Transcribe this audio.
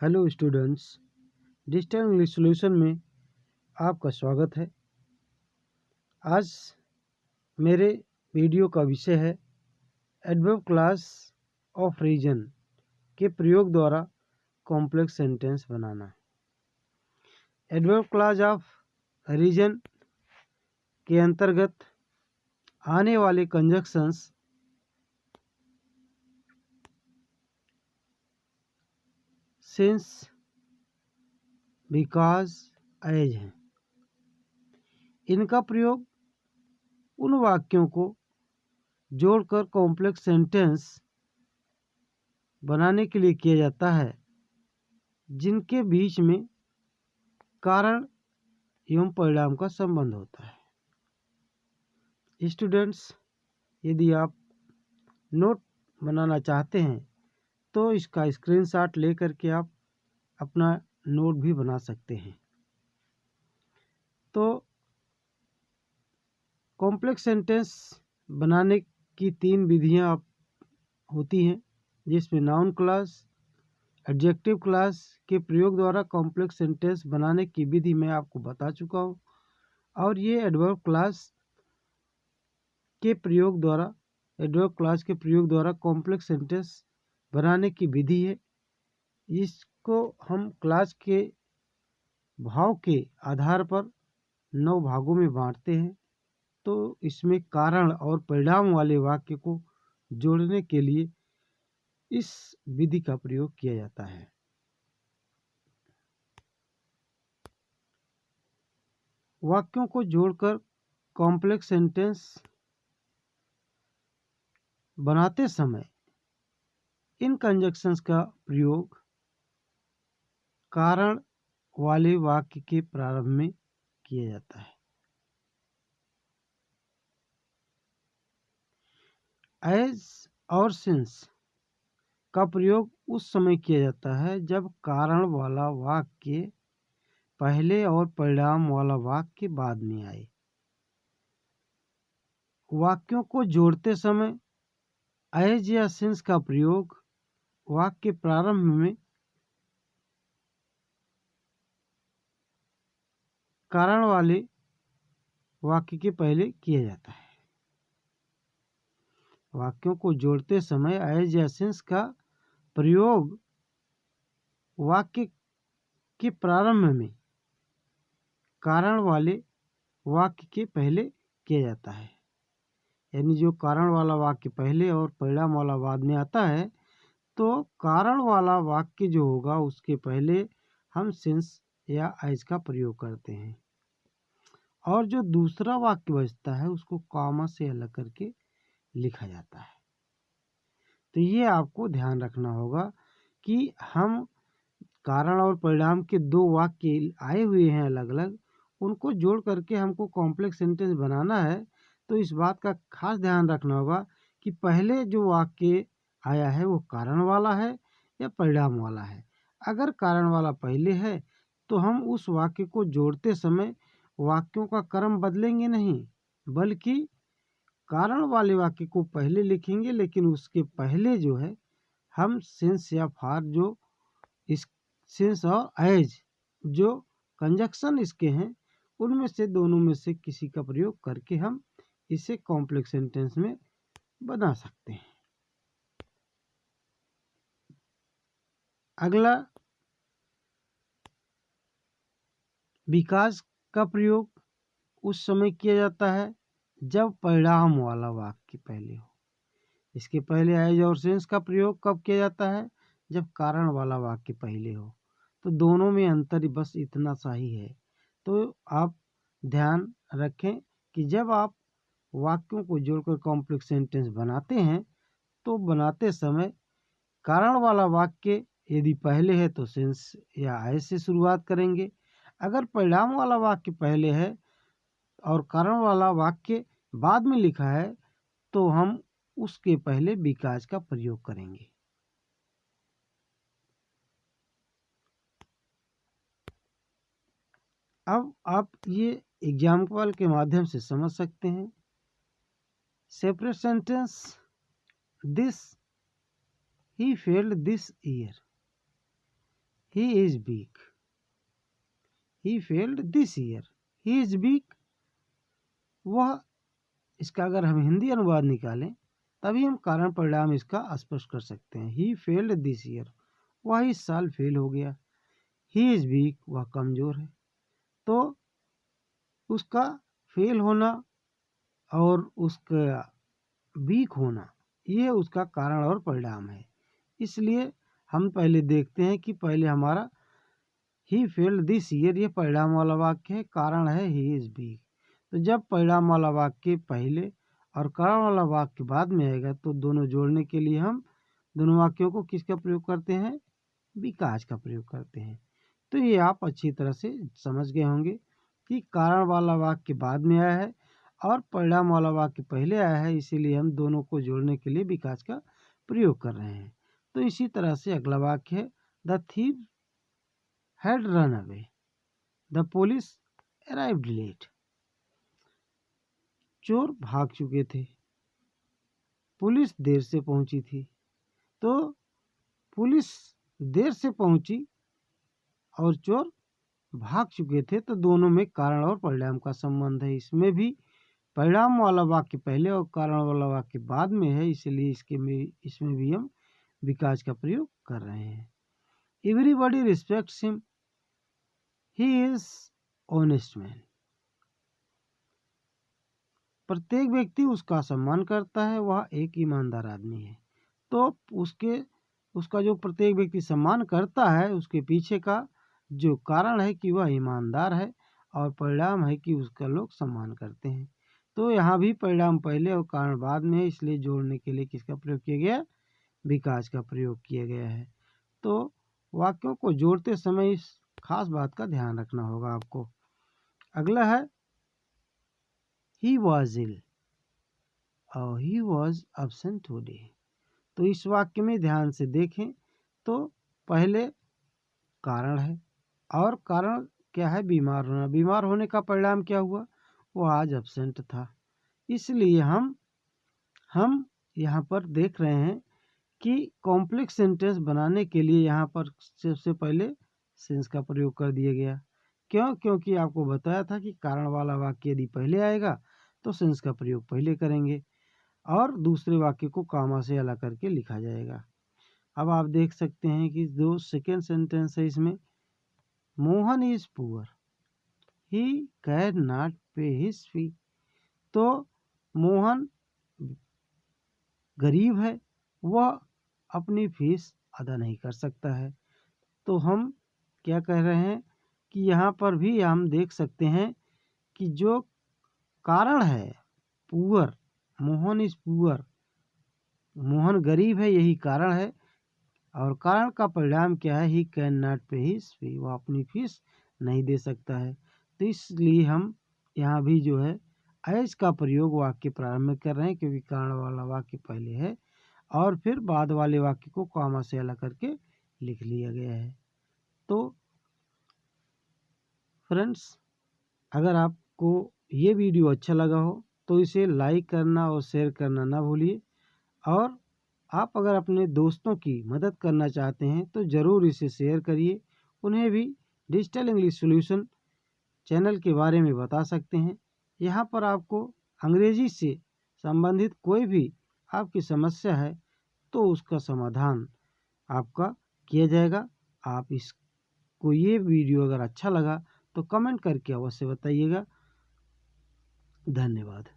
Hello students, digital English solution में आपका स्वागत है। आज मेरे वीडियो का विषय है एडवर्ब क्लास ऑफ रीजन के प्रयोग द्वारा कॉम्प्लेक्स सेंटेंस बनाना। एडवर्ब क्लास ऑफ रीजन के अंतर्गत आने वाले कंजक्शंस सिंस, बिकॉज, एज हैं। इनका प्रयोग उन वाक्यों को जोड़कर कॉम्प्लेक्स सेंटेंस बनाने के लिए किया जाता है जिनके बीच में कारण एवं परिणाम का संबंध होता है। स्टूडेंट्स, यदि आप नोट बनाना चाहते हैं तो इसका स्क्रीनशॉट लेकर के आप अपना नोट भी बना सकते हैं। तो कॉम्प्लेक्स सेंटेंस बनाने की 3 विधियां आप होती हैं, जिसमें नाउन क्लास, एडजेक्टिव क्लास के प्रयोग द्वारा कॉम्प्लेक्स सेंटेंस बनाने की विधि मैं आपको बता चुका हूँ, और ये एडवर्ब क्लास के प्रयोग द्वारा कॉम्प्लेक्स सेंटेंस बनाने की विधि है। इसको हम क्लास के भाव के आधार पर 9 भागों में बांटते हैं। तो इसमें कारण और परिणाम वाले वाक्य को जोड़ने के लिए इस विधि का प्रयोग किया जाता है। वाक्यों को जोड़कर कॉम्प्लेक्स सेंटेंस बनाते समय इन कंजक्शंस का प्रयोग कारण वाले वाक्य के प्रारंभ में किया जाता है। एज और सिंस का प्रयोग उस समय किया जाता है जब कारण वाला वाक्य पहले और परिणाम वाला वाक्य बाद में आए। वाक्यों को जोड़ते समय एज या सिंस का प्रयोग वाक्य प्रारंभ में कारण वाले वाक्य के पहले किया जाता है। वाक्यों को जोड़ते समय एज या सिंस का प्रयोग वाक्य के प्रारंभ में कारण वाले वाक्य के पहले किया जाता है। यानी जो कारण वाला वाक्य पहले और परिणाम वाला बाद में आता है, तो कारण वाला वाक्य जो होगा उसके पहले हम सिंस या एज का प्रयोग करते हैं, और जो दूसरा वाक्य बचता है उसको कॉमा से अलग करके लिखा जाता है। तो ये आपको ध्यान रखना होगा कि हम कारण और परिणाम के 2 वाक्य आए हुए हैं अलग अलग, उनको जोड़ करके हमको कॉम्प्लेक्स सेंटेंस बनाना है। तो इस बात का खास ध्यान रखना होगा कि पहले जो वाक्य आया है वो कारण वाला है या परिणाम वाला है। अगर कारण वाला पहले है तो हम उस वाक्य को जोड़ते समय वाक्यों का क्रम बदलेंगे नहीं, बल्कि कारण वाले वाक्य को पहले लिखेंगे, लेकिन उसके पहले जो है हम सिंस या फॉर, जो इस सिंस और एज जो कंजक्शन इसके हैं, उनमें से दोनों में से किसी का प्रयोग करके हम इसे कॉम्प्लेक्स सेंटेंस में बना सकते हैं। अगला बिकॉज का प्रयोग उस समय किया जाता है जब परिणाम वाला वाक्य पहले हो। इसके पहले एज और सिंस का प्रयोग कब किया जाता है? जब कारण वाला वाक्य पहले हो। तो दोनों में अंतर बस इतना सा ही है। तो आप ध्यान रखें कि जब आप वाक्यों को जोड़कर कॉम्प्लेक्स सेंटेंस बनाते हैं तो बनाते समय कारण वाला वाक्य यदि पहले है तो सिंस या एज से शुरुआत करेंगे। अगर परिणाम वाला वाक्य पहले है और कारण वाला वाक्य बाद में लिखा है तो हम उसके पहले बिकॉज का प्रयोग करेंगे। अब आप ये एग्जाम्पल के माध्यम से समझ सकते हैं। Separate sentence, this he failed this year. He is weak, he failed this year, he is weak, वह, इसका अगर हम हिंदी अनुवाद निकालें तभी हम कारण परिणाम इसका स्पष्ट कर सकते हैं। ही फेल्ड दिस ईयर, वह इस साल फेल हो गया। ही इज वीक, वह कमजोर है। तो उसका फेल होना और उसका वीक होना ये उसका कारण और परिणाम है। इसलिए हम पहले देखते हैं कि पहले हमारा ही फेल्ड दिस ईयर ये परिणाम वाला वाक्य है, कारण है ही इज वीक। तो जब परिणाम वाला वाक्य पहले और कारण वाला वाक्य बाद में आएगा तो दोनों जोड़ने के लिए हम दोनों वाक्यों को किसका प्रयोग करते हैं? विकास का प्रयोग करते हैं। तो ये आप अच्छी तरह से समझ गए होंगे कि कारण वाला वाक्य बाद में आया है और परिणाम वाला वाक्य पहले आया है, इसीलिए हम दोनों को जोड़ने के लिए विकास का प्रयोग कर रहे हैं। तो इसी तरह से अगला वाक्य है the thief had run away, the police arrived late. चोर भाग चुके थे, पुलिस देर से पहुंची थी। तो पुलिस देर से पहुंची और चोर भाग चुके थे, तो दोनों में कारण और परिणाम का संबंध है। इसमें भी परिणाम वाला वाक्य पहले और कारण वाला वाक्य बाद में है, इसलिए इसमें भी हम विकास का प्रयोग कर रहे हैं। Everybody respects him, he is honest man. प्रत्येक व्यक्ति उसका सम्मान करता है, वह एक ईमानदार आदमी है। तो उसका जो प्रत्येक व्यक्ति सम्मान करता है उसके पीछे का जो कारण है कि वह ईमानदार है और परिणाम है कि उसका लोग सम्मान करते हैं। तो यहाँ भी परिणाम पहले और कारण बाद में है, इसलिए जोड़ने के लिए किसका प्रयोग किया गया? विकास का प्रयोग किया गया है। तो वाक्यों को जोड़ते समय इस खास बात का ध्यान रखना होगा आपको। अगला है ही वॉज इल और ही वॉज एब्सेंट टुडे। तो इस वाक्य में ध्यान से देखें तो पहले कारण है और कारण क्या है? बीमार होना। बीमार होने का परिणाम क्या हुआ? वो आज एब्सेंट था। इसलिए हम यहाँ पर देख रहे हैं कि कॉम्प्लेक्स सेंटेंस बनाने के लिए यहाँ पर सबसे पहले सेंस का प्रयोग कर दिया गया। क्यों? क्योंकि आपको बताया था कि कारण वाला वाक्य यदि पहले आएगा तो सेंस का प्रयोग पहले करेंगे और दूसरे वाक्य को कामा से अलग करके लिखा जाएगा। अब आप देख सकते हैं कि जो सेकेंड सेंटेंस है इसमें Mohan is poor, he can not पे हिज फी। तो मोहन गरीब है, वह अपनी फीस अदा नहीं कर सकता है। तो हम क्या कह रहे हैं कि यहाँ पर भी हम देख सकते हैं कि जो कारण है poor, Mohan is poor, Mohan गरीब है, यही कारण है। और कारण का परिणाम क्या है? ही कैन नॉट पे हिज फी, वह अपनी फीस नहीं दे सकता है। तो इसलिए हम यहाँ भी जो है एज का प्रयोग वाक्य प्रारंभ में कर रहे हैं, क्योंकि कारण वाला वाक्य पहले है और फिर बाद वाले वाक्य को कॉमा से अलग करके लिख लिया गया है। तो फ्रेंड्स, अगर आपको ये वीडियो अच्छा लगा हो तो इसे लाइक करना और शेयर करना ना भूलिए। और आप अगर अपने दोस्तों की मदद करना चाहते हैं तो ज़रूर इसे शेयर करिए, उन्हें भी डिजिटल इंग्लिश सॉल्यूशन चैनल के बारे में बता सकते हैं। यहाँ पर आपको अंग्रेजी से संबंधित कोई भी आपकी समस्या है तो उसका समाधान आपका किया जाएगा। आप इसको ये वीडियो अगर अच्छा लगा तो कमेंट करके अवश्य बताइएगा। धन्यवाद।